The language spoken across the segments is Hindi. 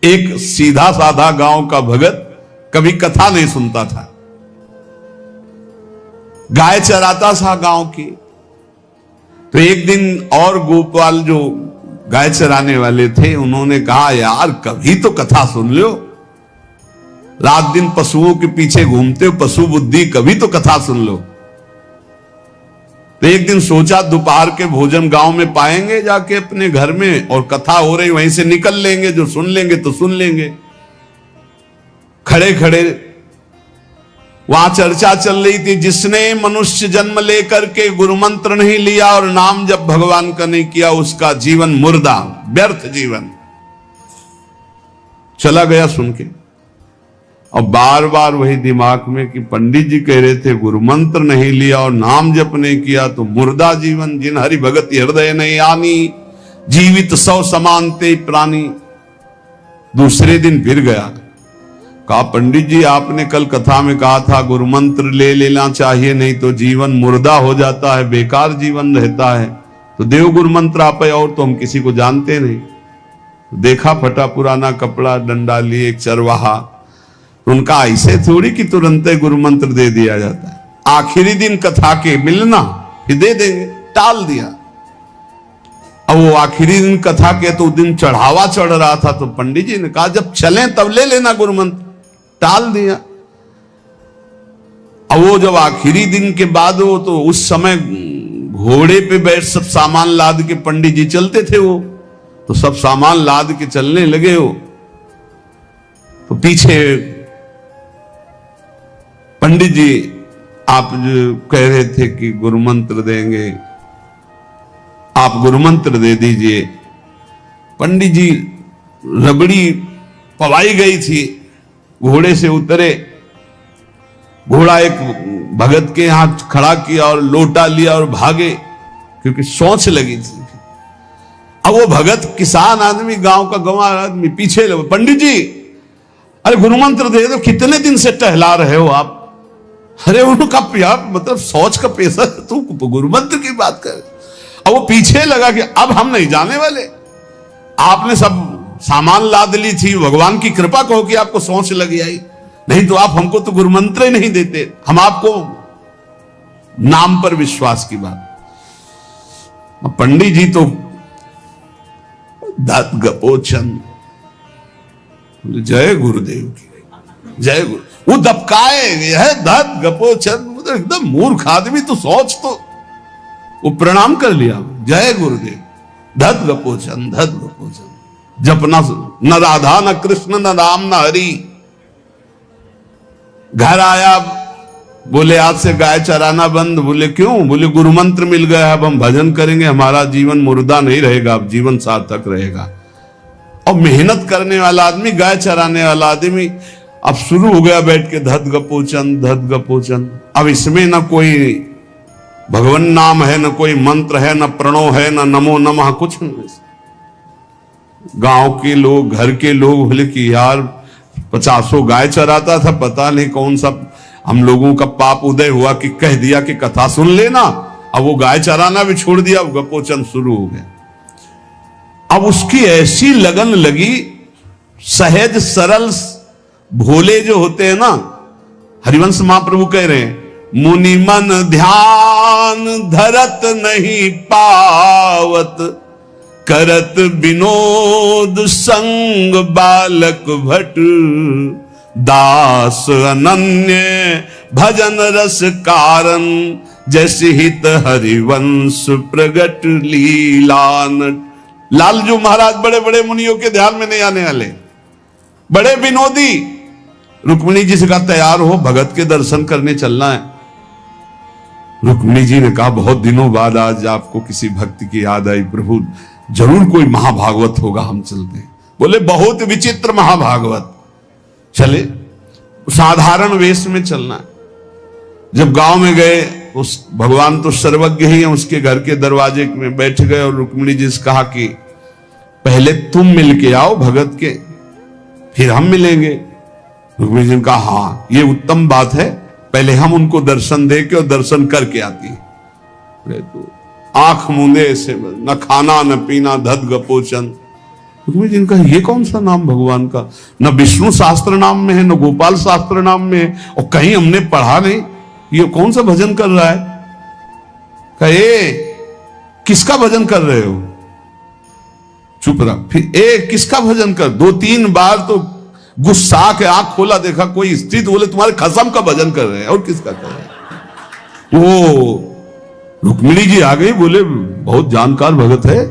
एक सीधा साधा गांव का भगत कभी कथा नहीं सुनता था, गाय चराता था गांव की। तो एक दिन और गोपाल जो गाय चराने वाले थे उन्होंने कहा, यार कभी तो कथा सुन लो, रात दिन पशुओं के पीछे घूमते हो, पशु बुद्धि, कभी तो कथा सुन लो। तो एक दिन सोचा दोपहर के भोजन गांव में पाएंगे जाके अपने घर में, और कथा हो रही वहीं से निकल लेंगे, जो सुन लेंगे तो सुन लेंगे। खड़े खड़े वहां चर्चा चल रही थी, जिसने मनुष्य जन्म लेकर के गुरु मंत्र नहीं लिया और नाम जब भगवान का नहीं किया, उसका जीवन मुर्दा, व्यर्थ जीवन। चला गया सुन के, और बार बार वही दिमाग में कि पंडित जी कह रहे थे गुरु मंत्र नहीं लिया और नाम जप नहीं किया तो मुर्दा जीवन, जिन हरि भगत हृदय नहीं आनी, जीवित सौ समानते प्राणी। दूसरे दिन फिर गया, कहा पंडित जी आपने कल कथा में कहा था गुरु मंत्र ले लेना चाहिए, नहीं तो जीवन मुर्दा हो जाता है, बेकार जीवन रहता है। तो देव गुरु मंत्र आप है, और तो हम किसी को जानते नहीं। देखा फटा पुराना कपड़ा, डंडा लिए एक चरवाहा, उनका ऐसे थोड़ी कि तुरंत गुरु मंत्र दे दिया जाता है। आखिरी दिन कथा के मिलना फिर दे देंगे, टाल दिया। अब वो आखिरी दिन कथा के तो दिन चढ़ावा चढ़ रहा था, तो पंडित जी ने कहा जब चलें तब ले लेना गुरु मंत्र, टाल दिया। अब वो जब आखिरी दिन के बाद, वो तो उस समय घोड़े पे बैठ सब सामान लाद के पंडित जी चलते थे, वो तो सब सामान लाद के चलने लगे। हो तो पीछे पंडित जी आप जो कह रहे थे कि गुरु मंत्र देंगे, आप गुरु मंत्र दे दीजिए। पंडित जी रबड़ी पवाई गई थी, घोड़े से उतरे, घोड़ा एक भगत के यहां खड़ा किया और लोटा लिया और भागे, क्योंकि सोच लगी थी। अब वो भगत किसान आदमी, गांव का गंवार आदमी पीछे लगे, पंडित जी अरे गुरु मंत्र दे दो, कितने दिन से टहला रहे हो आप। अरे उनका मतलब सोच का पैसा, तू गुरु मंत्र की बात कर। अब वो पीछे लगा कि अब हम नहीं जाने वाले, आपने सब सामान लाद ली थी, भगवान की कृपा कहो कि आपको सोच लगी आई, नहीं तो आप हमको तो गुरु मंत्र ही नहीं देते, हम आपको नाम पर विश्वास की बात। पंडित जी तो दात गपोचन, जय गुरुदेव की, जय गुरु। वो दबकाए है दात गपोचन, मतलब एकदम मूर्ख आदमी, तो सोच तो। वो प्रणाम कर लिया, जय गुरुदेव, धत गपोचन, धत गपोचन। जपना न राधा न कृष्ण न राम न हरि। घर आया, बोले आज से गाय चराना बंद। बोले क्यों? बोले गुरु मंत्र मिल गया, अब हम भजन करेंगे, हमारा जीवन मुर्दा नहीं रहेगा, अब जीवन सार्थक रहेगा। और मेहनत करने वाला आदमी, गाय चराने वाला आदमी, अब शुरू हो गया बैठ के धत गपोचन, धत गपोचन। अब इसमें न कोई भगवान नाम है, न कोई मंत्र है, न प्रणव है, न नमो नमः, कुछ नहीं। गांव के लोग, घर के लोग बोले कि यार 50 गाय चराता था, पता नहीं कौन सा हम लोगों का पाप उदय हुआ कि कह दिया कि कथा सुन लेना। अब वो गाय चराना भी छोड़ दिया, अब गपोचन शुरू हो गया। अब उसकी ऐसी लगन लगी, सहज सरल भोले जो होते हैं ना, हरिवंश महाप्रभु कह रहे हैं, मुनि मन ध्यान धरत नहीं पावत, करत विनोद संग बालक भट, दास अनन्य भजन रस कारण, जैसे हित हरिवंश प्रगट लीलान। लालजू महाराज बड़े बड़े मुनियों के ध्यान में नहीं आने वाले, बड़े विनोदी। रुक्मिणी जी से कहा तैयार हो, भगत के दर्शन करने चलना है। रुक्मिणी जी ने कहा बहुत दिनों बाद आज आपको किसी भक्ति की याद आई, प्रभु जरूर कोई महाभागवत होगा, हम चलते हैं। बोले बहुत विचित्र महाभागवत। चले, साधारण वेश में चलना है। जब गांव में गए, उस भगवान तो सर्वज्ञ ही है, उसके घर के दरवाजे में बैठ गए और रुक्मिणी जी से कहा कि पहले तुम मिल के आओ भगत के, फिर हम मिलेंगे। रुक्मिणी जी ने कहा हाँ ये उत्तम बात है, पहले हम उनको दर्शन दे के और दर्शन करके आती है। तो आंख मूंदे ऐसे, न खाना न पीना, धत गपोचन। रुक्मिणी जी ने कहा ये कौन सा नाम भगवान का, न विष्णु शास्त्र नाम में है, न गोपाल शास्त्र नाम में है, और कहीं हमने पढ़ा नहीं, ये कौन सा भजन कर रहा है। कहे किसका भजन कर रहे हो, चुप रहा। फिर किसका भजन कर, 2-3 बार तो गुस्सा के आंख खोला, देखा कोई स्त्री, तो बोले तुम्हारे खसम का भजन कर रहे हैं, और किसका कर रहे हैं। वो रुक्मिणी जी आ गई, बोले बहुत जानकार भगत है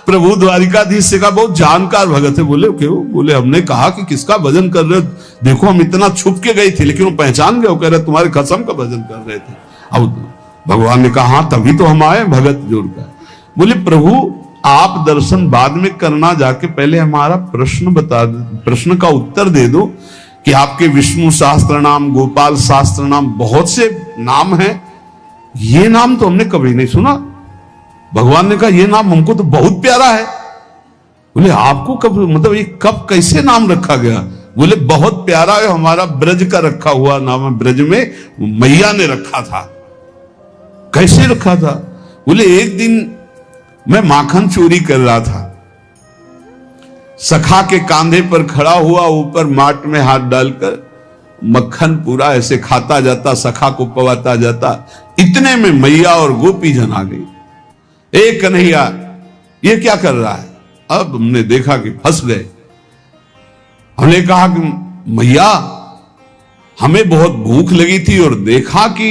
प्रभु द्वारिकाधीश से कहा बहुत जानकार भगत है। बोले क्यों, बोले हमने कहा कि किसका भजन कर रहे हो, देखो हम इतना छुप के गई थी, लेकिन वो पहचान गए, वो कह रहे तुम्हारे खसम का भजन कर रहे थे। अब भगवान ने कहा हाँ तभी तो हम आए भगत जोड़कर। बोले प्रभु आप दर्शन बाद में करना, जाके पहले हमारा प्रश्न बता दो, प्रश्न का उत्तर दे दो कि आपके विष्णु शास्त्र नाम, गोपाल शास्त्र नाम, बहुत से नाम हैं, ये नाम तो हमने कभी नहीं सुना। भगवान ने कहा ये नाम हमको तो बहुत प्यारा है। बोले आपको कब, मतलब ये कब कैसे नाम रखा गया। बोले बहुत प्यारा है, हमारा ब्रज का रखा हुआ नाम है, ब्रज में मैया ने रखा था। कैसे रखा था। बोले एक दिन मैं माखन चोरी कर रहा था, सखा के कांधे पर खड़ा हुआ, ऊपर माट में हाथ डालकर मक्खन पूरा ऐसे खाता जाता, सखा को पवाता जाता। इतने में मैया और गोपी जन आ गई। एक कन्हैया ये क्या कर रहा है। अब हमने देखा कि फंस गए। हमने कहा कि मैया हमें बहुत भूख लगी थी और देखा कि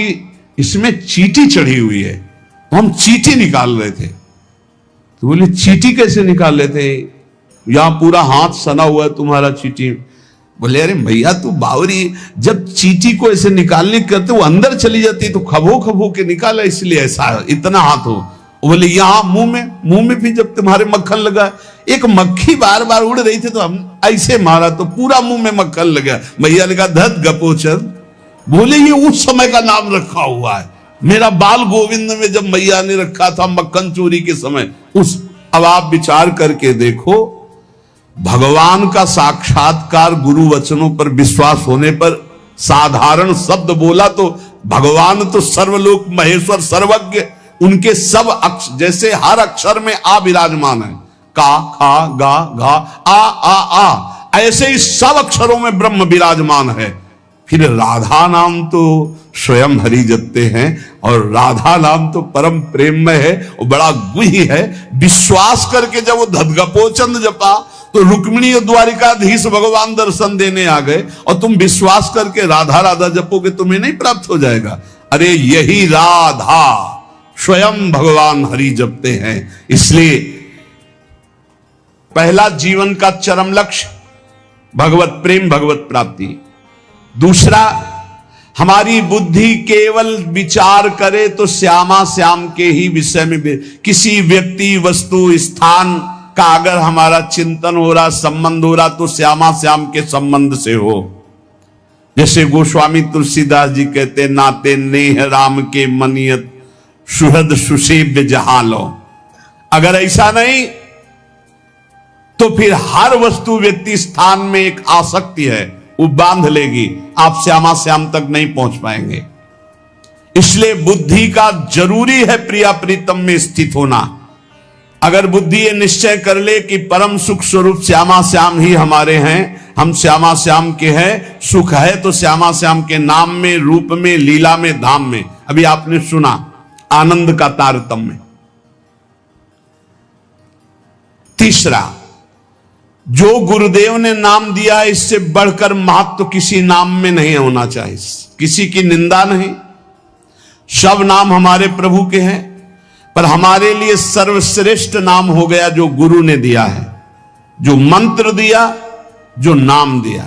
इसमें चींटी चढ़ी हुई है, तो हम चींटी निकाल रहे थे। तो बोले चींटी कैसे निकाल रहे थे, यहां पूरा हाथ सना हुआ है तुम्हारा चींटी। बोले अरे भैया तू बावरी, जब चींटी को ऐसे निकालने करते वो अंदर चली जाती तो खबो खबो के निकाला, इसलिए ऐसा इतना हाथ हो। बोले यहां मुंह में भी जब तुम्हारे मक्खन लगा, एक मक्खी बार बार उड़ रही थी तो हम ऐसे मारा तो पूरा मुंह में मक्खन लगा। मैया ने कहा धत गपोचर। बोले ये उस समय का नाम रखा हुआ है, मेरा बाल गोविंद में जब मैया ने रखा था मक्खन चोरी के समय उस। अब आप विचार करके देखो, भगवान का साक्षात्कार गुरु वचनों पर विश्वास होने पर साधारण शब्द बोला तो भगवान तो सर्वलोक महेश्वर सर्वज्ञ, उनके सब अक्षर, जैसे हर अक्षर में आ विराजमान है, का खा गा घा आ, ऐसे ही सब अक्षरों में ब्रह्म विराजमान है। फिर राधा नाम तो स्वयं हरि जपते हैं, और राधा नाम तो परम प्रेम में है और बड़ा गुही है। विश्वास करके जब वो धदगपोचंद जपा तो रुक्मिणी और द्वारिकाधीश भगवान दर्शन देने आ गए, और तुम विश्वास करके राधा राधा जपोगे तुम्हें नहीं प्राप्त हो जाएगा। अरे यही राधा स्वयं भगवान हरि जपते हैं। इसलिए पहला जीवन का चरम लक्ष्य भगवत प्रेम, भगवत प्राप्ति। दूसरा, हमारी बुद्धि केवल विचार करे तो श्यामा श्याम के ही विषय में, किसी व्यक्ति वस्तु स्थान का अगर हमारा चिंतन हो रहा, संबंध हो रहा, तो श्यामा श्याम के संबंध से हो। जैसे गोस्वामी तुलसीदास जी कहते, नाते नेह राम के मनियत सुहृद सुसेव्य जहां लो। अगर ऐसा नहीं तो फिर हर वस्तु व्यक्ति स्थान में एक आसक्ति है, वो बांध लेगी, आप श्यामा श्याम तक नहीं पहुंच पाएंगे। इसलिए बुद्धि का जरूरी है प्रिया प्रीतम में स्थित होना। अगर बुद्धि ये निश्चय कर ले कि परम सुख स्वरूप श्यामा श्याम ही हमारे हैं, हम श्यामा श्याम के हैं, सुख है तो श्यामा श्याम के नाम में, रूप में, लीला में, धाम में। अभी आपने सुना आनंद का तारतम्य। तीसरा, जो गुरुदेव ने नाम दिया इससे बढ़कर महत्व किसी नाम में नहीं होना चाहिए, किसी की निंदा नहीं। सब नाम हमारे प्रभु के हैं, पर हमारे लिए सर्वश्रेष्ठ नाम हो गया जो गुरु ने दिया है, जो मंत्र दिया, जो नाम दिया।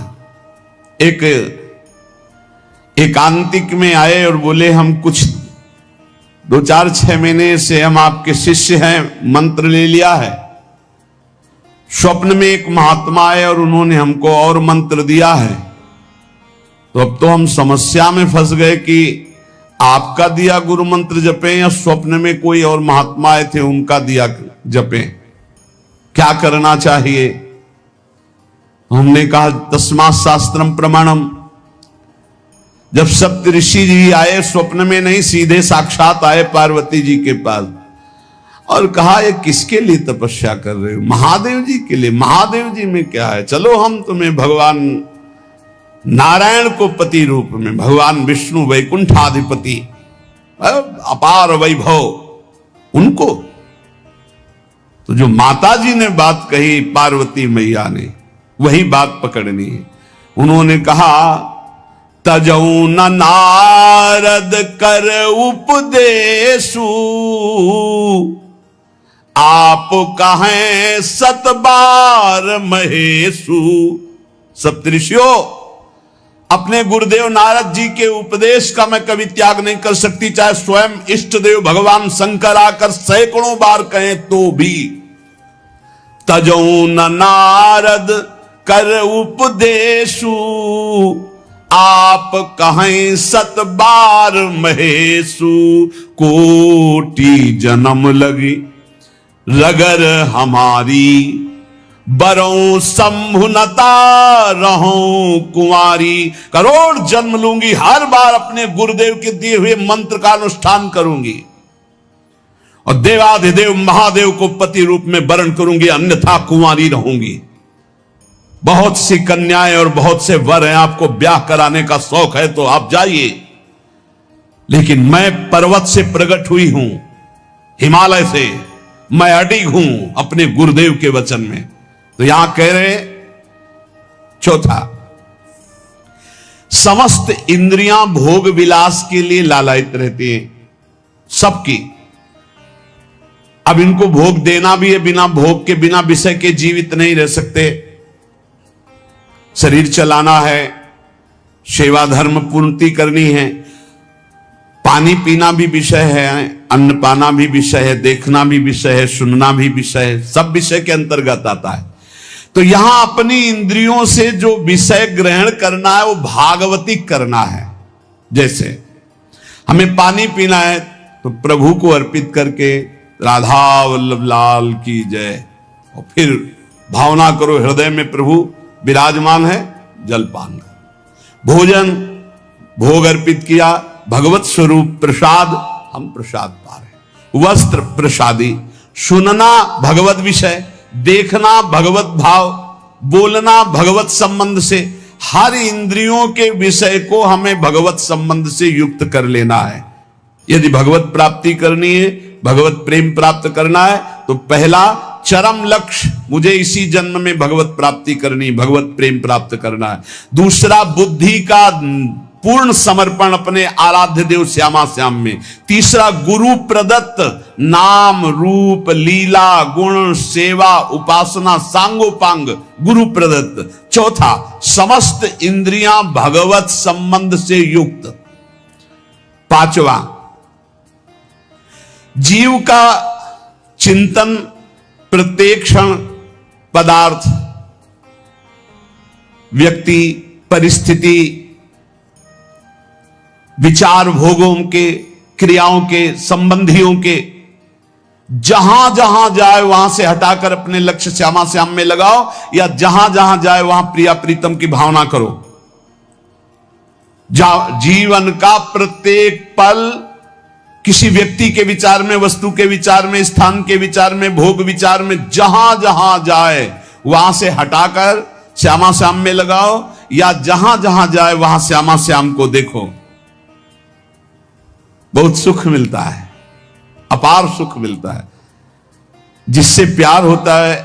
एक एकांतिक में आए और बोले हम कुछ 2-4-6 महीने से हम आपके शिष्य हैं, मंत्र ले लिया है। स्वप्न में एक महात्मा आए और उन्होंने हमको और मंत्र दिया है। तो अब तो हम समस्या में फंस गए कि आपका दिया गुरु मंत्र जपें या स्वप्न में कोई और महात्मा आए थे उनका दिया जपें, क्या करना चाहिए। हमने कहा तस्मात् शास्त्रम प्रमाणम। जब सप्त ऋषि जी आए, स्वप्न में नहीं, सीधे साक्षात आए पार्वती जी के पास, और कहा ये किसके लिए तपस्या कर रहे हो? महादेव जी के लिए। महादेव जी में क्या है, चलो हम तुम्हें भगवान नारायण को पति रूप में, भगवान विष्णु वैकुंठाधिपति अपार वैभव, उनको। तो जो माता जी ने बात कही पार्वती मैया ने, वही बात पकड़नी है। उन्होंने कहा तजऊ न नारद कर उपदेशु, आप कहें सतबार महेशु। सप्तऋषियों, अपने गुरुदेव नारद जी के उपदेश का मैं कभी त्याग नहीं कर सकती, चाहे स्वयं इष्ट देव भगवान शंकर आकर सैकड़ों बार कहें तो भी। तजऊ न नारद कर उपदेशु, आप कहें सत बार महेशु। कोटि जन्म लगी रगर हमारी, बरों संभुनता रहूं कुंवारी। करोड़ जन्म लूंगी, हर बार अपने गुरुदेव के दिए हुए मंत्र का अनुष्ठान करूंगी और देवाधिदेव महादेव को पति रूप में वरण करूंगी, अन्यथा कुंवारी रहूंगी। बहुत सी कन्याएं और बहुत से वर हैं, आपको ब्याह कराने का शौक है तो आप जाइए, लेकिन मैं पर्वत से प्रकट हुई हूं, हिमालय से मैं अडिग हूं अपने गुरुदेव के वचन में। तो यहां कह रहे चौथा, समस्त इंद्रियां भोग विलास के लिए लालायित रहती हैं, सबकी। अब इनको भोग देना भी है, बिना भोग के, बिना विषय के जीवित नहीं रह सकते। शरीर चलाना है, सेवा धर्म पूर्ति करनी है, पानी पीना भी विषय है, अन्न पाना भी विषय है, देखना भी विषय है, सुनना भी विषय है, सब विषय के अंतर्गत आता है। तो यहां अपनी इंद्रियों से जो विषय ग्रहण करना है वो भागवतिक करना है। जैसे हमें पानी पीना है तो प्रभु को अर्पित करके राधा वल्लभ लाल की जय, और फिर भावना करो हृदय में प्रभु विराजमान है, जलपान करो। भोजन भोग अर्पित किया, भगवत स्वरूप प्रसाद, हम प्रसाद पा रहे हैं। वस्त्र प्रसादी, सुनना भगवत विषय, देखना भगवत भाव, बोलना भगवत संबंध से। हर इंद्रियों के विषय को हमें भगवत संबंध से युक्त कर लेना है। यदि भगवत प्राप्ति करनी है, भगवत प्रेम प्राप्त करना है, तो पहला चरम लक्ष्य, मुझे इसी जन्म में भगवत प्राप्ति करनी, भगवत प्रेम प्राप्त करना है। दूसरा, बुद्धि का पूर्ण समर्पण अपने आराध्य देव श्यामा श्याम में। तीसरा, गुरु प्रदत्त नाम रूप लीला गुण सेवा उपासना सांगोपांग गुरु प्रदत्त। चौथा, समस्त इंद्रियां भगवत संबंध से युक्त। पांचवा, जीव का चिंतन प्रत्येक क्षण पदार्थ, व्यक्ति, परिस्थिति, विचार भोगों के, क्रियाओं के, संबंधियों के, जहां जहां जाए वहां से हटाकर अपने लक्ष्य श्यामा श्याम में लगाओ, या जहां जहां जाए वहां प्रिया प्रीतम की भावना करो। जीवन का प्रत्येक पल किसी व्यक्ति के विचार में, वस्तु के विचार में, स्थान के विचार में, भोग विचार में, जहां जहां जाए वहां से हटाकर श्यामा श्याम में लगाओ, या जहां जहां जाए वहां श्यामा श्याम को देखो। बहुत सुख मिलता है, अपार सुख मिलता है। जिससे प्यार होता है,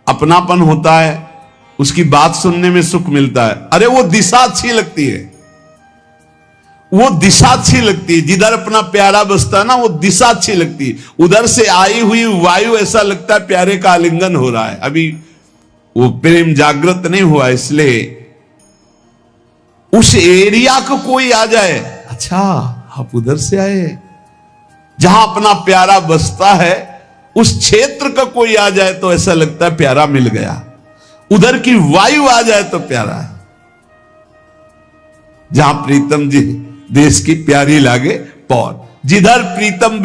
अपनापन होता है, उसकी बात सुनने में सुख मिलता है। अरे वो दिशा अच्छी लगती है, वो दिशा अच्छी लगती है। जिधर अपना प्यारा बसता है ना, वो दिशा अच्छी लगती है। उधर से आई हुई वायु ऐसा लगता है प्यारे का आलिंगन हो रहा है, अभी वो प्रेम जागृत नहीं हुआ, इसलिए उस एरिया को कोई आ जाए, अच्छा आप उधर से आए, जहां अपना प्यारा बसता है उस क्षेत्र का कोई आ जाए तो ऐसा लगता है प्यारा मिल गया। उधर की वायु आ जाए तो प्यारा है। जहां प्रीतम जी देश की प्यारी लागे पौर, जिधर प्रीतम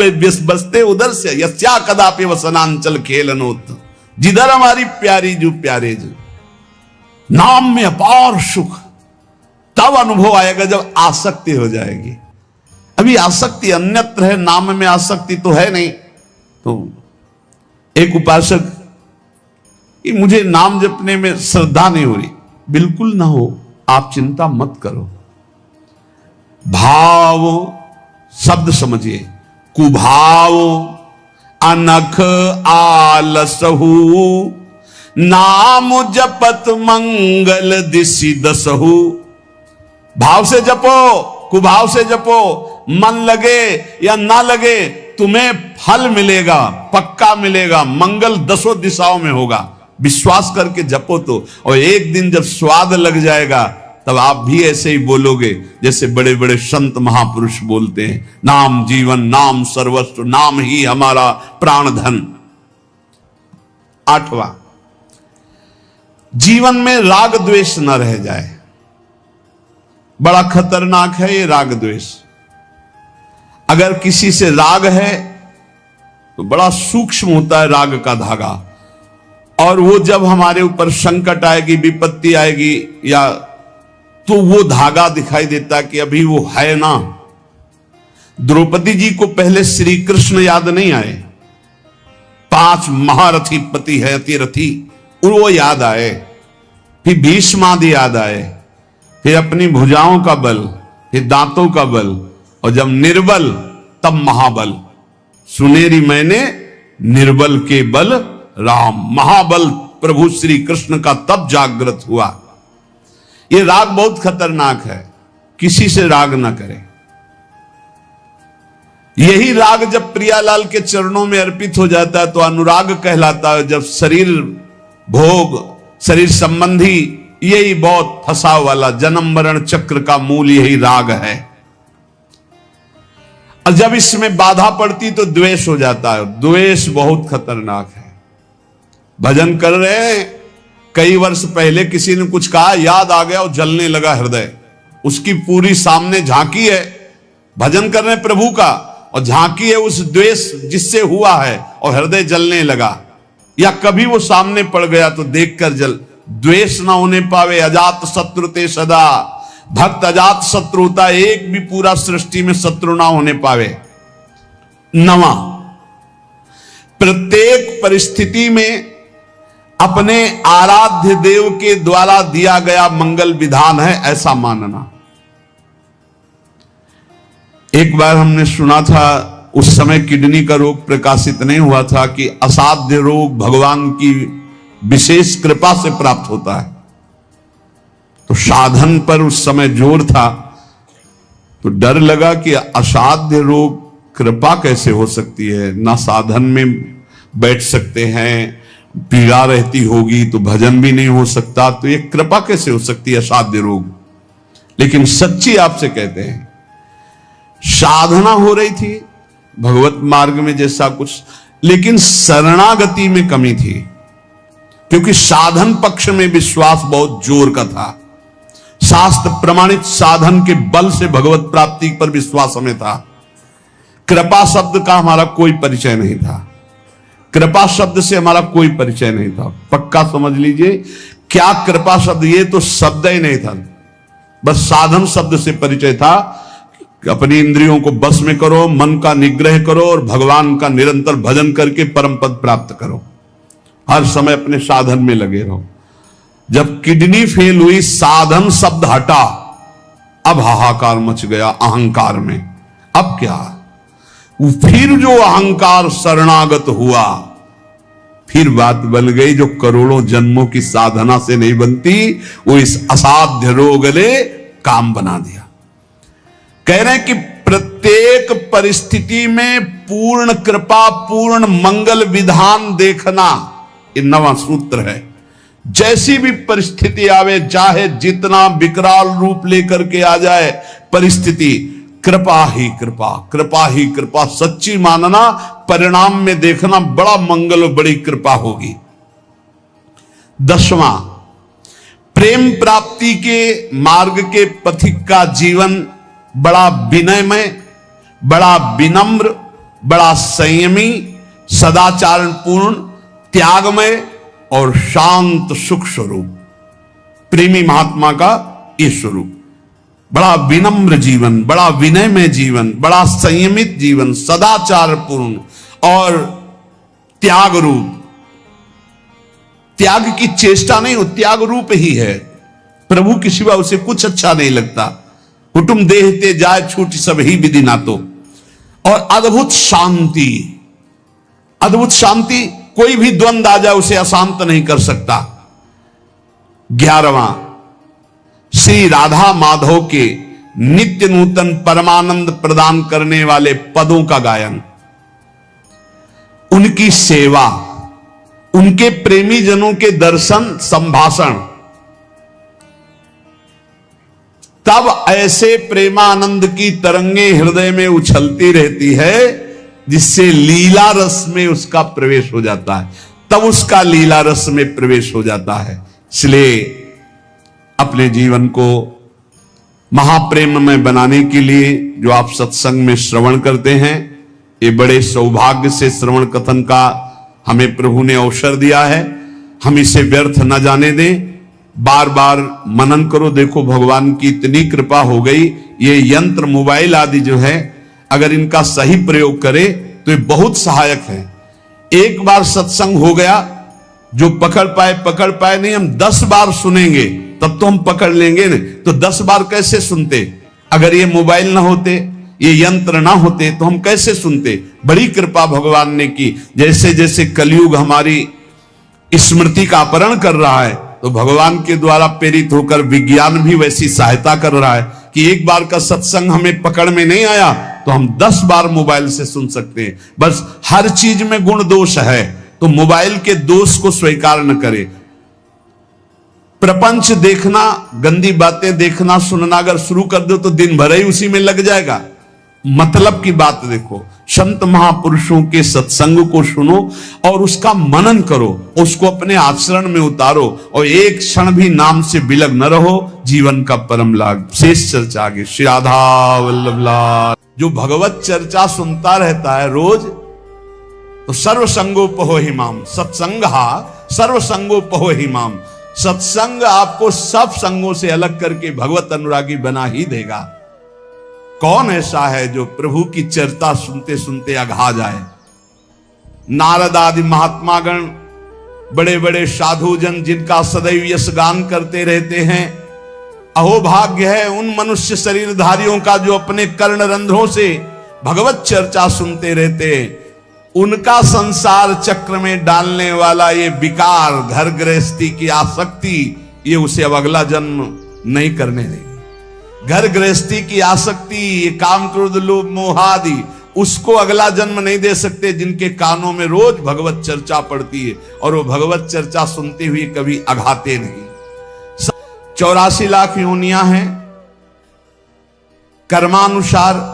बसते उधर से यस्या कदापि वसनांचल खेलनोत। जिधर हमारी प्यारी जो प्यारे जो, नाम में अपार सुख तब अनुभव आएगा जब आसक्ति हो जाएगी। अभी आसक्ति अन्यत्र है, नाम में आसक्ति तो है नहीं, तो एक उपासक कि मुझे नाम जपने में श्रद्धा नहीं हो रही। बिल्कुल ना हो, आप चिंता मत करो। भाव शब्द समझिए, कुभाव अनख आलसहु, नाम जपत मंगल दिशि दसहु। भाव से जपो, कुभाव से जपो, मन लगे या ना लगे तुम्हें फल मिलेगा, पक्का मिलेगा, मंगल दसों दिशाओं में होगा। विश्वास करके जपो तो, और एक दिन जब स्वाद लग जाएगा तब आप भी ऐसे ही बोलोगे जैसे बड़े बड़े संत महापुरुष बोलते हैं, नाम जीवन, नाम सर्वस्व, नाम ही हमारा प्राण धन। 8वां, जीवन में राग द्वेष न रह जाए। बड़ा खतरनाक है ये राग द्वेष। अगर किसी से राग है तो बड़ा सूक्ष्म होता है राग का धागा, और वो जब हमारे ऊपर संकट आएगी, विपत्ति आएगी, या तो वो धागा दिखाई देता कि अभी वो है ना। द्रौपदी जी को पहले श्री कृष्ण याद नहीं आए, 5 महारथी पति है अतिरथी, वो याद आए, फिर भीष्मादि याद आए, फिर अपनी भुजाओं का बल, फिर दांतों का बल, और जब निर्बल तब महाबल। सुनेरी मैंने निर्बल के बल राम, महाबल प्रभु श्री कृष्ण का तब जागृत हुआ। ये राग बहुत खतरनाक है, किसी से राग ना करें। यही राग जब प्रियालाल के चरणों में अर्पित हो जाता है तो अनुराग कहलाता है। जब शरीर भोग, शरीर संबंधी, यही बहुत फंसाव वाला जन्म मरण चक्र का मूल यही राग है। और जब इसमें बाधा पड़ती तो द्वेष हो जाता है। द्वेष बहुत खतरनाक है। भजन कर रहे हैं, कई वर्ष पहले किसी ने कुछ कहा, याद आ गया और जलने लगा हृदय, उसकी पूरी सामने झांकी है। भजन कर रहे हैं प्रभु का और झांकी है उस द्वेष जिससे हुआ है और हृदय जलने लगा। या कभी वो सामने पड़ गया तो देखकर जल। द्वेष ना होने पावे, अजात शत्रु ते सदा। भक्त अजात शत्रु होता, एक भी पूरा सृष्टि में शत्रु ना होने पावे। 9वां, प्रत्येक परिस्थिति में अपने आराध्य देव के द्वारा दिया गया मंगल विधान है ऐसा मानना। एक बार हमने सुना था, उस समय किडनी का रोग प्रकाशित नहीं हुआ था, कि असाध्य रोग भगवान की विशेष कृपा से प्राप्त होता है। तो साधन पर उस समय जोर था, तो डर लगा कि असाध्य रोग कृपा कैसे हो सकती है, ना साधन में बैठ सकते हैं, पीड़ा रहती होगी तो भजन भी नहीं हो सकता, तो ये कृपा कैसे हो सकती है असाध्य रोग। लेकिन सच्ची आपसे कहते हैं, साधना हो रही थी भगवत मार्ग में जैसा कुछ, लेकिन शरणागति में कमी थी, क्योंकि साधन पक्ष में विश्वास बहुत जोर का था। शास्त्र प्रमाणित साधन के बल से भगवत प्राप्ति पर विश्वास हमें था। कृपा शब्द का हमारा कोई परिचय नहीं था, कृपा शब्द से हमारा कोई परिचय नहीं था। पक्का समझ लीजिए, क्या कृपा शब्द, ये तो शब्द ही नहीं था, बस साधन शब्द से परिचय था। अपनी इंद्रियों को बस में करो, मन का निग्रह करो और भगवान का निरंतर भजन करके परम पद प्राप्त करो। हर समय अपने साधन में लगे रहो। जब किडनी फेल हुई, साधन शब्द हटा, अब हाहाकार मच गया अहंकार में। अब क्या, फिर जो अहंकार शरणागत हुआ, फिर बात बन गई जो करोड़ों जन्मों की साधना से नहीं बनती, वो इस असाध्य रोग ने काम बना दिया। कह रहे हैं कि प्रत्येक परिस्थिति में पूर्ण कृपा, पूर्ण मंगल विधान देखना, ये 9वां सूत्र है। जैसी भी परिस्थिति आवे, चाहे जितना विकराल रूप लेकर के आ जाए परिस्थिति, कृपा ही कृपा, कृपा ही कृपा, सच्ची मानना, परिणाम में देखना बड़ा मंगल और बड़ी कृपा होगी। 10वां, प्रेम प्राप्ति के मार्ग के पथिक का जीवन बड़ा विनयमय, बड़ा विनम्र, बड़ा संयमी, सदाचारपूर्ण, त्यागमय और शांत सुख स्वरूप, प्रेमी महात्मा का ये स्वरूप। बड़ा विनम्र जीवन, बड़ा विनयमय जीवन, बड़ा संयमित जीवन, सदाचारपूर्ण और त्याग रूप, त्याग की चेष्टा नहीं, वो त्याग रूप ही है। प्रभु के सिवा उसे कुछ अच्छा नहीं लगता। कुटुंब देहते जाए छूट सब ही विधि ना तो। और अद्भुत शांति, अद्भुत शांति, कोई भी द्वंद आ जाए उसे अशांत नहीं कर सकता। 11वां, श्री राधा माधव के नित्य नूतन परमानंद प्रदान करने वाले पदों का गायन, उनकी सेवा, उनके प्रेमी जनों के दर्शन संभाषण, तब ऐसे प्रेमानंद की तरंगे हृदय में उछलती रहती है जिससे लीला रस में उसका प्रवेश हो जाता है, तब उसका लीला रस में प्रवेश हो जाता है। इसलिए अपने जीवन को महाप्रेम में बनाने के लिए जो आप सत्संग में श्रवण करते हैं, ये बड़े सौभाग्य से श्रवण कथन का हमें प्रभु ने अवसर दिया है। हम इसे व्यर्थ न जाने दें, बार बार मनन करो। देखो भगवान की इतनी कृपा हो गई, ये यंत्र मोबाइल आदि जो है अगर इनका सही प्रयोग करे तो ये बहुत सहायक है। एक बार सत्संग हो गया, जो पकड़ पाए नहीं, हम 10 बार सुनेंगे तब तो हम पकड़ लेंगे ना। तो 10 बार कैसे सुनते? अगर ये मोबाइल ना होते, ये यंत्र ना होते तो हम कैसे सुनते? बड़ी कृपा भगवान ने की। जैसे जैसे कलयुग हमारी स्मृति का अपहरण कर रहा है, तो भगवान के द्वारा प्रेरित होकर विज्ञान भी वैसी सहायता कर रहा है कि एक बार का सत्संग हमें पकड़ में नहीं आया तो हम 10 बार मोबाइल से सुन सकते हैं। बस हर चीज में गुण दोष है, तो मोबाइल के दोष को स्वीकार न करे। प्रपंच देखना, गंदी बातें देखना सुनना अगर शुरू कर दो तो दिन भर ही उसी में लग जाएगा। मतलब की बात देखो, संत महापुरुषों के सत्संग को सुनो और उसका मनन करो, उसको अपने आचरण में उतारो और एक क्षण भी नाम से विलग न रहो, जीवन का परम लाभ। शेष चर्चा आगे। श्री राधा वल्लभ लाल। जो भगवत चर्चा सुनता रहता है रोज, तो सर्वसंगोपहो हिमाम, सत्संगहा सर्वसंगोपहो हिमाम। सत्संग आपको सब संगों से अलग करके भगवत अनुरागी बना ही देगा। कौन ऐसा है जो प्रभु की चर्चा सुनते सुनते अघा जाए? नारद आदि महात्मागण, बड़े बड़े साधु जन जिनका सदैव यश गान करते रहते हैं, अहोभाग्य है उन मनुष्य शरीरधारियों का जो अपने कर्ण रंध्रों से भगवत चर्चा सुनते रहते हैं। उनका संसार चक्र में डालने वाला ये विकार, घर गृहस्थी की आसक्ति, ये उसे अब अगला जन्म नहीं करने देगी। घर गृहस्थी की आसक्ति, ये काम क्रोध लोभ मोह आदि, उसको अगला जन्म नहीं दे सकते जिनके कानों में रोज भगवत चर्चा पड़ती है और वो भगवत चर्चा सुनते हुए कभी अघाते नहीं। 84 लाख योनियां हैं कर्मानुसार।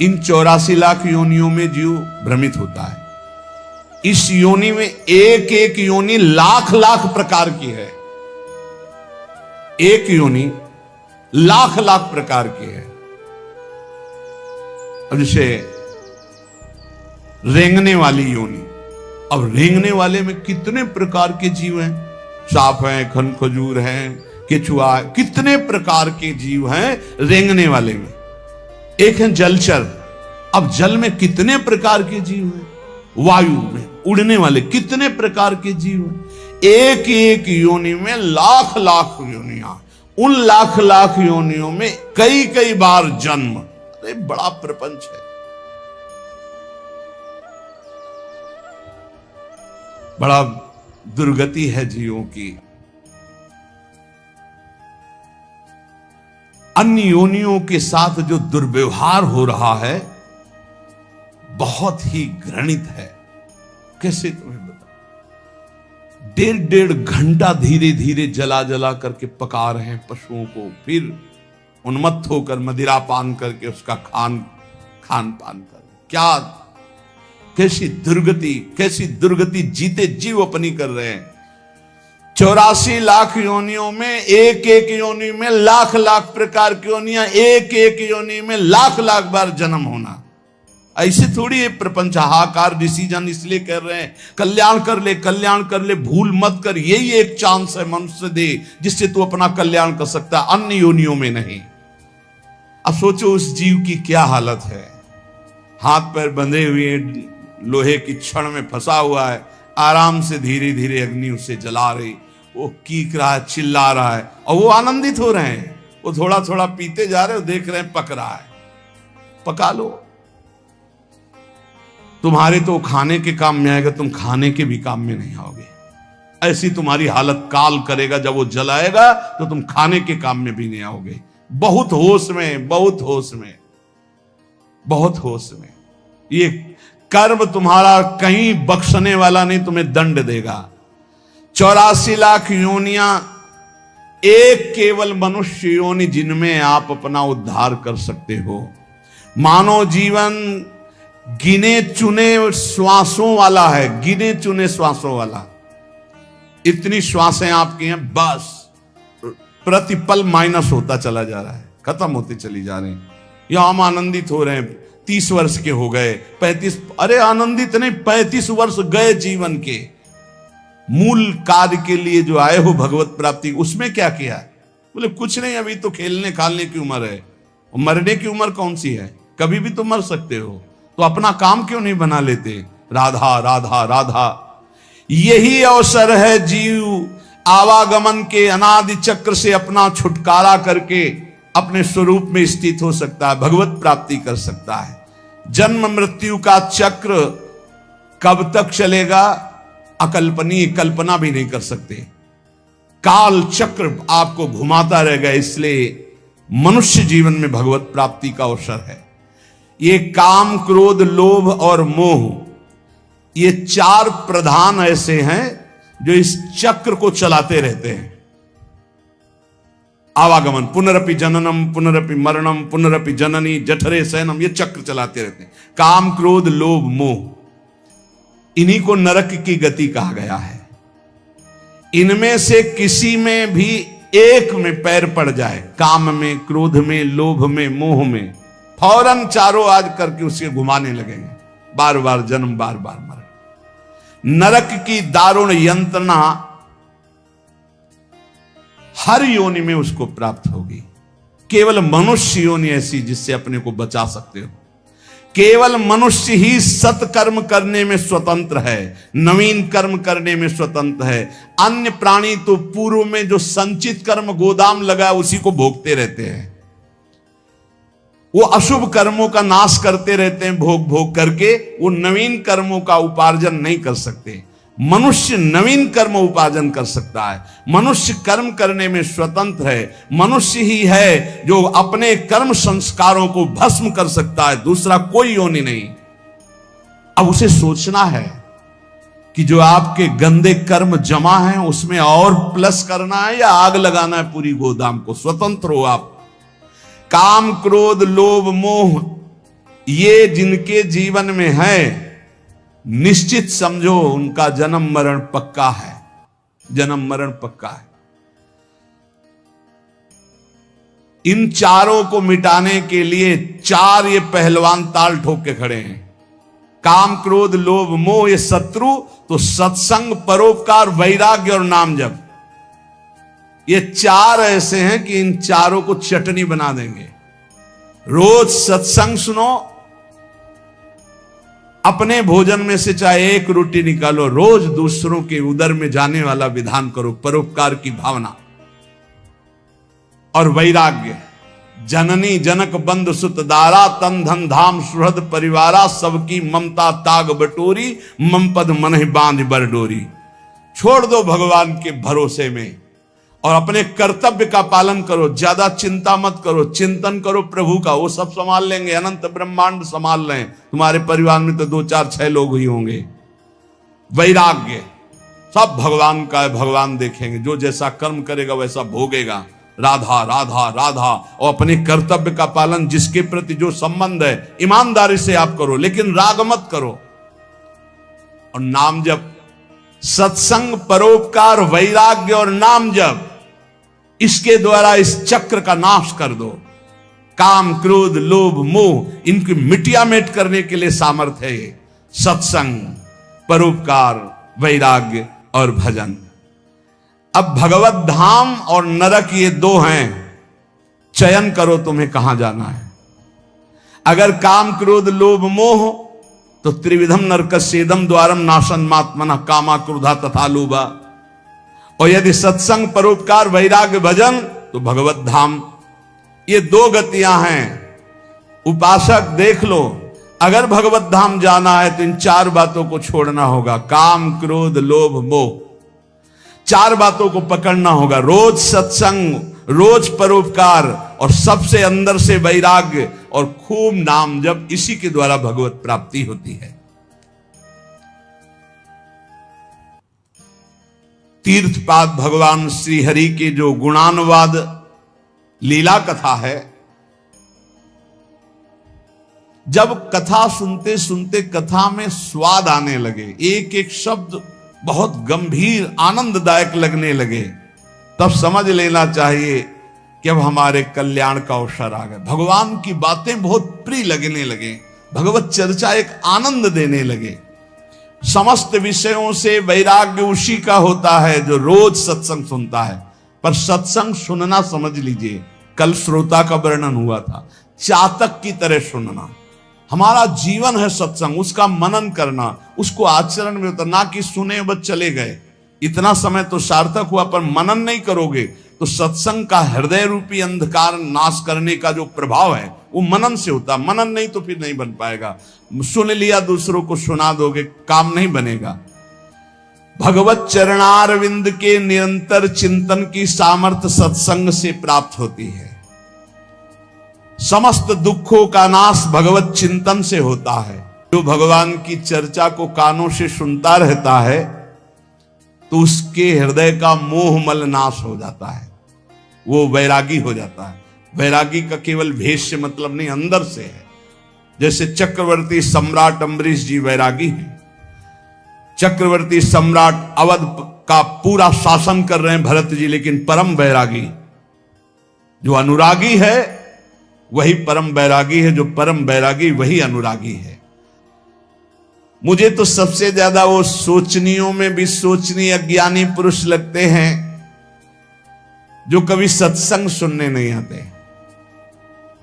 इन 84 लाख योनियों में जीव भ्रमित होता है। इस योनि में एक एक योनि लाख लाख प्रकार की है। एक योनि लाख लाख प्रकार की है। अब जैसे रेंगने वाली योनि, अब रेंगने वाले में कितने प्रकार के जीव हैं? सांप हैं, खन खजूर हैं, केचुआ, कितने प्रकार के जीव हैं रेंगने वाले में। एक है जलचर, अब जल में कितने प्रकार के जीव हैं। वायु में उड़ने वाले कितने प्रकार के जीव हैं। एक एक योनि में लाख लाख योनियां, उन लाख लाख योनियों में कई कई बार जन्म। अरे बड़ा प्रपंच है, बड़ा दुर्गति है जीवों की। अन्य योनियों के साथ जो दुर्व्यवहार हो रहा है बहुत ही घृणित है। कैसे तुम्हें बता, 1.5 घंटा धीरे धीरे जला जला करके पका रहे हैं पशुओं को, फिर उन्मत्त होकर मदिरा पान करके उसका खान पान कर। क्या कैसी दुर्गति जीते जीव अपनी कर रहे हैं। 84 लाख योनियों में एक एक योनि में लाख लाख प्रकार की योनियां, एक एक योनि में लाख लाख बार जन्म होना। ऐसे थोड़ी है प्रपंच हाहाकार। डिसीजन इसलिए कर रहे हैं कल्याण कर ले, भूल मत कर। यही एक चांस है मनुष्य दे जिससे तू अपना कल्याण कर सकता है, अन्य योनियों में नहीं। अब सोचो उस जीव की क्या हालत है। हाथ पैर बंधे हुए, लोहे की छड़ में फंसा हुआ है, आराम से धीरे धीरे अग्नि उसे जला रही, वो कीक रहा है, चिल्ला रहा है, और वो आनंदित हो रहे हैं। वो थोड़ा थोड़ा पीते जा रहे हो, देख रहे हैं पक रहा है। पका लो, तुम्हारे तो खाने के काम में आएगा, तुम खाने के भी काम में नहीं आओगे। ऐसी तुम्हारी हालत काल करेगा, जब वो जलाएगा तो तुम खाने के काम में भी नहीं आओगे। बहुत होश में, बहुत होश में, बहुत होश में। ये कर्म तुम्हारा कहीं बख्शने वाला नहीं, तुम्हें दंड देगा। 84 लाख योनियां, एक केवल मनुष्य योनि जिनमें आप अपना उद्धार कर सकते हो। मानव जीवन गिने चुने श्वासों वाला है, गिने चुने श्वासों वाला। इतनी श्वासें आपकी हैं, बस प्रतिपल माइनस होता चला जा रहा है, खत्म होती चली जा रही। यहां हम आनंदित हो रहे हैं, 30 वर्ष के हो गए, 35, अरे आनंदित नहीं, 35 वर्ष गए जीवन के। मूल कार्य के लिए जो आए हो भगवत प्राप्ति, उसमें क्या किया? बोले कुछ नहीं, अभी तो खेलने खालने की उम्र है। मरने की उम्र कौन सी है? कभी भी तो मर सकते हो, तो अपना काम क्यों नहीं बना लेते? राधा राधा राधा, यही अवसर है जीव आवागमन के अनादि चक्र से अपना छुटकारा करके अपने स्वरूप में स्थित हो सकता है, भगवत प्राप्ति कर सकता है। जन्म मृत्यु का चक्र कब तक चलेगा, अकल्पनीय, कल्पना भी नहीं कर सकते। काल चक्र आपको घुमाता रहेगा, इसलिए मनुष्य जीवन में भगवत प्राप्ति का अवसर है। ये काम, क्रोध, लोभ और मोह, ये 4 प्रधान ऐसे हैं जो इस चक्र को चलाते रहते हैं। आवागमन, पुनरपि जननम पुनरपि मरणम पुनरपि जननी जठरे शयनम, ये चक्र चलाते रहते हैं। काम, क्रोध, लोभ, मोह, इन्हीं को नरक की गति कहा गया है। इनमें से किसी में भी एक में पैर पड़ जाए, काम में, क्रोध में, लोभ में, मोह में, फौरन चारों आज करके उसे घुमाने लगेंगे, बार बार जन्म, बार बार मरण। नरक की दारुण यंत्रणा हर योनि में उसको प्राप्त होगी। केवल मनुष्य योनि ऐसी जिससे अपने को बचा सकते हो। केवल मनुष्य ही सत्कर्म करने में स्वतंत्र है, नवीन कर्म करने में स्वतंत्र है। अन्य प्राणी तो पूर्व में जो संचित कर्म गोदाम लगा है उसी को भोगते रहते हैं। वो अशुभ कर्मों का नाश करते रहते हैं, भोग भोग करके। वो नवीन कर्मों का उपार्जन नहीं कर सकते। मनुष्य नवीन कर्म उपार्जन कर सकता है। मनुष्य कर्म करने में स्वतंत्र है। मनुष्य ही है जो अपने कर्म संस्कारों को भस्म कर सकता है, दूसरा कोई योनि नहीं। अब उसे सोचना है कि जो आपके गंदे कर्म जमा हैं उसमें और प्लस करना है या आग लगाना है पूरी गोदाम को। स्वतंत्र हो आप। काम, क्रोध, लोभ, मोह, ये जिनके जीवन में है, निश्चित समझो उनका जन्म मरण पक्का है। जन्म मरण पक्का है। इन चारों को मिटाने के लिए 4 ये पहलवान ताल ठोक के खड़े हैं। काम, क्रोध, लोभ, मोह ये शत्रु, तो सत्संग, परोपकार, वैराग्य और नाम जप, ये 4 ऐसे हैं कि इन चारों को चटनी बना देंगे। रोज सत्संग सुनो, अपने भोजन में से चाहे 1 रोटी निकालो, रोज दूसरों के उदर में जाने वाला विधान करो, परोपकार की भावना और वैराग्य। जननी जनक बंधु सुत दारा, तन धन धाम सुहृद परिवारा, सबकी ममता ताग बटोरी, मम पद मन बांध बरडोरी। छोड़ दो भगवान के भरोसे में और अपने कर्तव्य का पालन करो। ज्यादा चिंता मत करो, चिंतन करो प्रभु का, वो सब संभाल लेंगे। अनंत ब्रह्मांड संभाल रहे हैं। तुम्हारे परिवार में तो 2 4 6 लोग ही होंगे। वैराग्य, सब भगवान का है, भगवान देखेंगे। जो जैसा कर्म करेगा वैसा भोगेगा। राधा राधा राधा, और अपने कर्तव्य का पालन, जिसके प्रति जो संबंध है ईमानदारी से आप करो, लेकिन राग मत करो। और नाम जप, सत्संग, परोपकार, वैराग्य और नाम जप, इसके द्वारा इस चक्र का नाश कर दो। काम, क्रोध, लोभ, मोह, इनकी मिटिया मेट करने के लिए सामर्थ्य है ये सत्संग, परोपकार, वैराग्य और भजन। अब भगवत धाम और नरक ये 2 हैं। चयन करो तुम्हें कहां जाना है। अगर काम, क्रोध, लोभ, मोह तो त्रिविधम नरकस्येदम द्वारम नाशन मात्मना कामा क्रोधा तथा लोभा। और यदि सत्संग, परोपकार, वैराग्य, भजन तो भगवत धाम। ये दो गतियां हैं। उपासक देख लो, अगर भगवत धाम जाना है तो इन चार बातों को छोड़ना होगा। काम, क्रोध, लोभ, मोह, चार बातों को पकड़ना होगा। रोज सत्संग, रोज परोपकार और सबसे अंदर से वैराग्य और खूब नाम जप। इसी के द्वारा भगवत प्राप्ति होती है। तीर्थपाद भगवान श्री हरि के जो गुणानुवाद लीला कथा है, जब कथा सुनते सुनते कथा में स्वाद आने लगे, एक एक शब्द बहुत गंभीर आनंददायक लगने लगे, तब समझ लेना चाहिए कि अब हमारे कल्याण का अवसर आ गया। भगवान की बातें बहुत प्रिय लगने लगे, भगवत चर्चा एक आनंद देने लगे। समस्त विषयों से वैराग्य उसी का होता है जो रोज सत्संग सुनता है। पर सत्संग सुनना, समझ लीजिए, कल श्रोता का वर्णन हुआ था, चातक की तरह सुनना। हमारा जीवन है सत्संग, उसका मनन करना, उसको आचरण में उतरना, कि सुने बस चले गए। इतना समय तो सार्थक हुआ, पर मनन नहीं करोगे तो सत्संग का हृदय रूपी अंधकार नाश करने का जो प्रभाव है वो मनन से होता। मनन नहीं तो फिर नहीं बन पाएगा। सुन लिया, दूसरों को सुना दोगे, काम नहीं बनेगा। भगवत चरणारविंद के निरंतर चिंतन की सामर्थ्य सत्संग से प्राप्त होती है। समस्त दुखों का नाश भगवत चिंतन से होता है। जो भगवान की चर्चा को कानों से सुनता रहता है तो उसके हृदय का मोह मल नाश हो जाता है, वो वैरागी हो जाता है। वैरागी का केवल भेष से मतलब नहीं, अंदर से है। जैसे चक्रवर्ती सम्राट अम्बरीश जी वैरागी हैं। चक्रवर्ती सम्राट अवध का पूरा शासन कर रहे हैं भरत जी, लेकिन परम वैरागी। जो अनुरागी है वही परम वैरागी है, जो परम वैरागी वही अनुरागी है। मुझे तो सबसे ज्यादा वो सोचनियों में भी सोचनीय अज्ञानी पुरुष लगते हैं जो कभी सत्संग सुनने नहीं आते।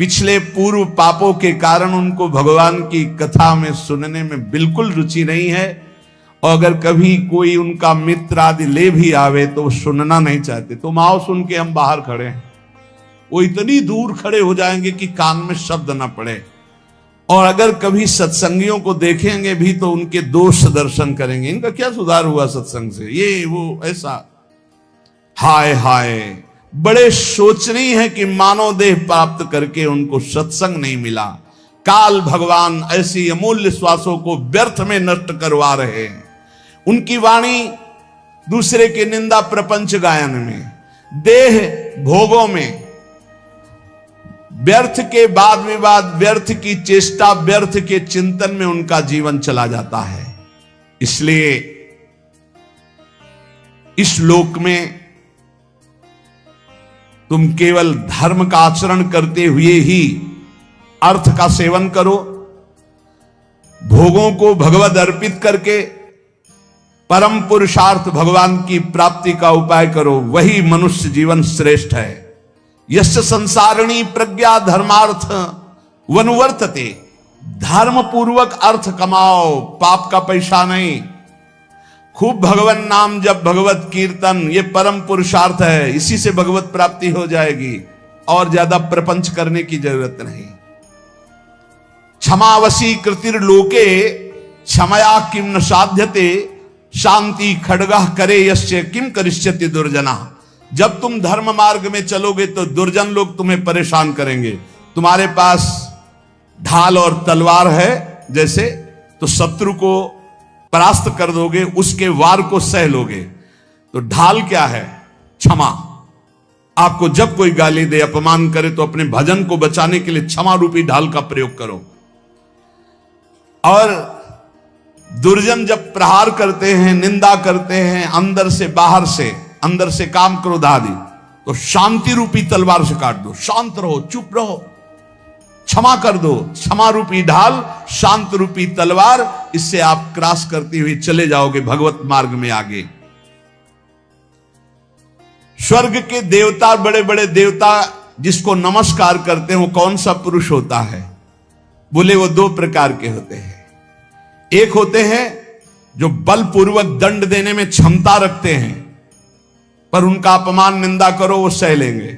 पिछले पूर्व पापों के कारण उनको भगवान की कथा में सुनने में बिल्कुल रुचि नहीं है, और अगर कभी कोई उनका मित्र आदि ले भी आवे तो वो सुनना नहीं चाहते। तुम आओ, सुन के हम बाहर खड़े हैं। वो इतनी दूर खड़े हो जाएंगे कि कान में शब्द ना पड़े। और अगर कभी सत्संगियों को देखेंगे भी तो उनके दोष दर्शन करेंगे, इनका क्या सुधार हुआ सत्संग से, ये वो ऐसा। हाय हाय, बड़े शोचनीय है कि मानव देह प्राप्त करके उनको सत्संग नहीं मिला। काल भगवान ऐसी अमूल्य श्वासों को व्यर्थ में नष्ट करवा रहे हैं। उनकी वाणी दूसरे के निंदा प्रपंच गायन में, देह भोगों में, व्यर्थ के वाद विवाद, व्यर्थ की चेष्टा, व्यर्थ के चिंतन में उनका जीवन चला जाता है। इसलिए इस लोक में तुम केवल धर्म का आचरण करते हुए ही अर्थ का सेवन करो, भोगों को भगवद अर्पित करके परम पुरुषार्थ भगवान की प्राप्ति का उपाय करो, वही मनुष्य जीवन श्रेष्ठ है। यस्य संसारिणी प्रज्ञा धर्मार्थ वनुवर्तते, धर्म पूर्वक अर्थ कमाओ, पाप का पैसा नहीं। खूब भगवान नाम जब, भगवत कीर्तन, ये परम पुरुषार्थ है, इसी से भगवत प्राप्ति हो जाएगी, और ज्यादा प्रपंच करने की जरूरत नहीं। क्षमावशी कृतिर्लोके क्षमया किम न साध्यते, शांति खड्गः करे यस्य किम करिष्यति दुर्जना। जब तुम धर्म मार्ग में चलोगे तो दुर्जन लोग तुम्हें परेशान करेंगे। तुम्हारे पास ढाल और तलवार है जैसे, तो शत्रु को परास्त कर दोगे, उसके वार को सह लोगे। तो ढाल क्या है? क्षमा। आपको जब कोई गाली दे, अपमान करे, तो अपने भजन को बचाने के लिए क्षमा रूपी ढाल का प्रयोग करो। और दुर्जन जब प्रहार करते हैं, निंदा करते हैं, अंदर से बाहर से, अंदर से काम क्रोध आदि, तो शांति रूपी तलवार से काट दो। शांत रहो, चुप रहो, क्षमा कर दो। क्षमा रूपी ढाल, शांत रूपी तलवार, इससे आप क्रॉस करते हुए चले जाओगे भगवत मार्ग में आगे। स्वर्ग के देवता, बड़े बड़े देवता जिसको नमस्कार करते हैं, वो कौन सा पुरुष होता है? बोले वो दो प्रकार के होते हैं। एक होते हैं जो बलपूर्वक दंड देने में क्षमता रखते हैं, पर उनका अपमान निंदा करो वो सह लेंगे,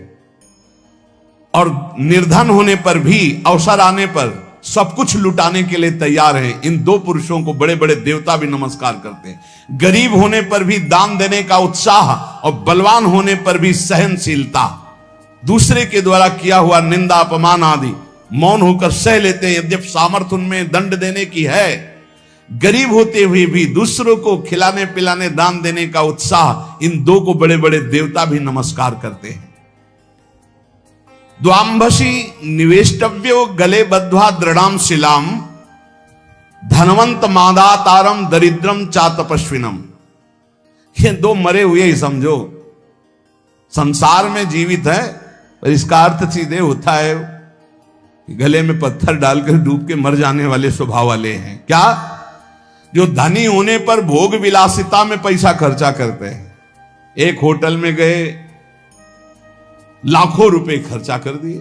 और निर्धन होने पर भी अवसर आने पर सब कुछ लुटाने के लिए तैयार हैं। इन दो पुरुषों को बड़े बड़े देवता भी नमस्कार करते हैं। गरीब होने पर भी दान देने का उत्साह और बलवान होने पर भी सहनशीलता, दूसरे के द्वारा किया हुआ निंदा अपमान आदि मौन होकर सह लेते हैं। यद्यप सामर्थ्य उनमें दंड देने की है, गरीब होते हुए भी दूसरों को खिलाने पिलाने दान देने का उत्साह, इन दो को बड़े बड़े देवता भी नमस्कार करते हैं। द्वांभसी निवेष्टव्यो गले बद्ध्वा दृढ़ाम शिलाम, धनवंत मादातारम दरिद्रम चातपस्विनम। ये दो मरे हुए ही समझो, संसार में जीवित है, पर इसका अर्थ सीधे होता है कि गले में पत्थर डालकर डूब के मर जाने वाले स्वभाव वाले हैं। क्या? जो धनी होने पर भोग विलासिता में पैसा खर्चा करते हैं। एक होटल में गए, लाखों रुपए खर्चा कर दिए।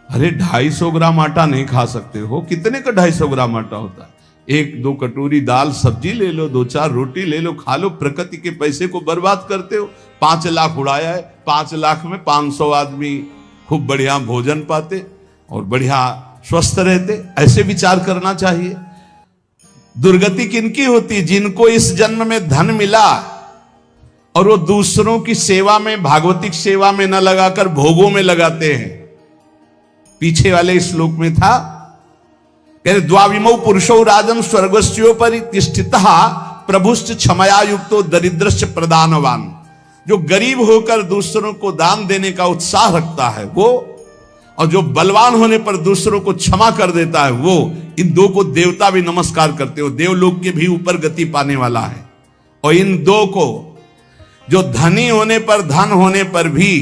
अरे 250 ग्राम आटा नहीं खा सकते हो? कितने का 250 ग्राम आटा होता है? 1-2 कटोरी दाल सब्जी ले लो, 2-4 रोटी ले लो, खा लो। प्रकृति के पैसे को बर्बाद करते हो। 5 लाख उड़ाया है, 5 लाख में 500 आदमी खूब बढ़िया भोजन पाते और बढ़िया स्वस्थ रहते। ऐसे विचार करना चाहिए। दुर्गति किनकी होती? जिनको इस जन्म में धन मिला और वो दूसरों की सेवा में, भागवतिक सेवा में न लगाकर भोगों में लगाते हैं। पीछे वाले श्लोक में था, कहते द्वाविमौ पुरुषो राजन स्वर्गस्योपरि तिष्ठितः प्रभुश्च क्षमया युक्तो दरिद्रश्च प्रदानवान। जो गरीब होकर दूसरों को दान देने का उत्साह रखता है वो, और जो बलवान होने पर दूसरों को क्षमा कर देता है वो, इन दो को देवता भी नमस्कार करते हो। देवलोक के भी ऊपर गति पाने वाला है। और इन दो को, जो धनी होने पर, धन होने पर भी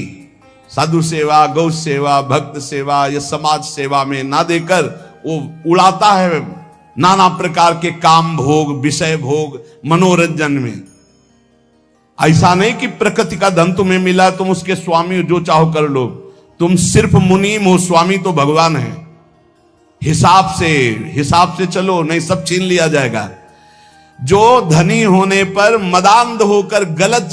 साधु सेवा, गौ सेवा, भक्त सेवा या समाज सेवा में ना देकर वो उड़ाता है नाना प्रकार के काम भोग, विषय भोग, मनोरंजन में। ऐसा नहीं कि प्रकृति का धन तुम्हें मिला, तुम उसके स्वामी जो चाहो कर लो। तुम सिर्फ मुनीम हो, स्वामी तो भगवान है। हिसाब से चलो, नहीं सब छीन लिया जाएगा। जो धनी होने पर मदांध होकर गलत